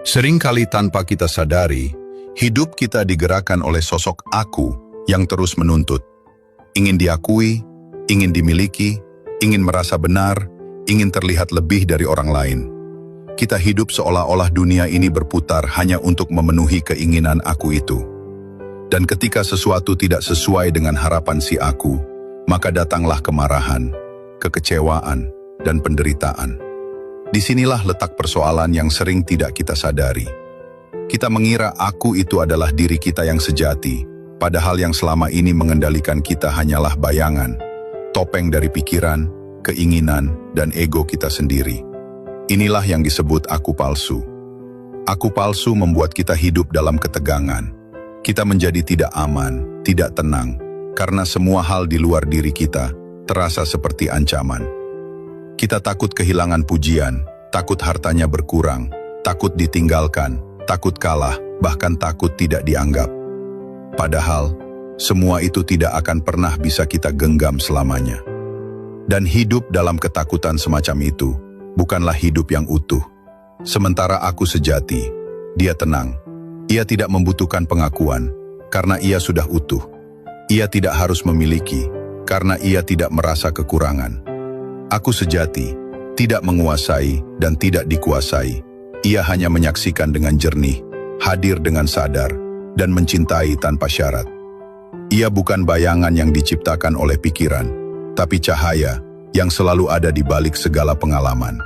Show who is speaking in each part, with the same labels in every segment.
Speaker 1: Seringkali tanpa kita sadari, hidup kita digerakkan oleh sosok aku yang terus menuntut. Ingin diakui, ingin dimiliki, ingin merasa benar, ingin terlihat lebih dari orang lain. Kita hidup seolah-olah dunia ini berputar hanya untuk memenuhi keinginan aku itu. Dan ketika sesuatu tidak sesuai dengan harapan si aku, maka datanglah kemarahan, kekecewaan, dan penderitaan. Disinilah letak persoalan yang sering tidak kita sadari. Kita mengira aku itu adalah diri kita yang sejati, padahal yang selama ini mengendalikan kita hanyalah bayangan, topeng dari pikiran, keinginan, dan ego kita sendiri. Inilah yang disebut aku palsu. Aku palsu membuat kita hidup dalam ketegangan. Kita menjadi tidak aman, tidak tenang, karena semua hal di luar diri kita terasa seperti ancaman. Kita takut kehilangan pujian, takut hartanya berkurang, takut ditinggalkan, takut kalah, bahkan takut tidak dianggap. Padahal, semua itu tidak akan pernah bisa kita genggam selamanya. Dan hidup dalam ketakutan semacam itu bukanlah hidup yang utuh. Sementara aku sejati, dia tenang. Ia tidak membutuhkan pengakuan, karena ia sudah utuh. Ia tidak harus memiliki, karena ia tidak merasa kekurangan. Aku sejati, tidak menguasai dan tidak dikuasai. Ia hanya menyaksikan dengan jernih, hadir dengan sadar, dan mencintai tanpa syarat. Ia bukan bayangan yang diciptakan oleh pikiran, tapi cahaya yang selalu ada di balik segala pengalaman.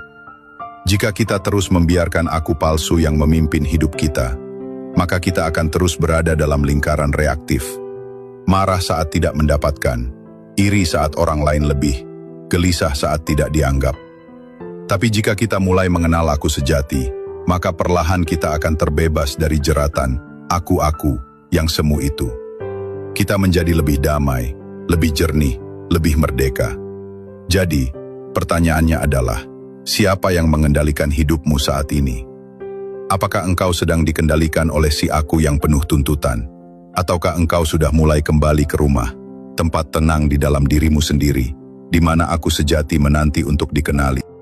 Speaker 1: Jika kita terus membiarkan aku palsu yang memimpin hidup kita, maka kita akan terus berada dalam lingkaran reaktif. Marah saat tidak mendapatkan, iri saat orang lain lebih, gelisah saat tidak dianggap. Tapi jika kita mulai mengenal aku sejati, maka perlahan kita akan terbebas dari jeratan aku-aku yang semu itu. Kita menjadi lebih damai, lebih jernih, lebih merdeka. Jadi, pertanyaannya adalah, siapa yang mengendalikan hidupmu saat ini? Apakah engkau sedang dikendalikan oleh si aku yang penuh tuntutan? Ataukah engkau sudah mulai kembali ke rumah, tempat tenang di dalam dirimu sendiri, di mana aku sejati menanti untuk dikenali?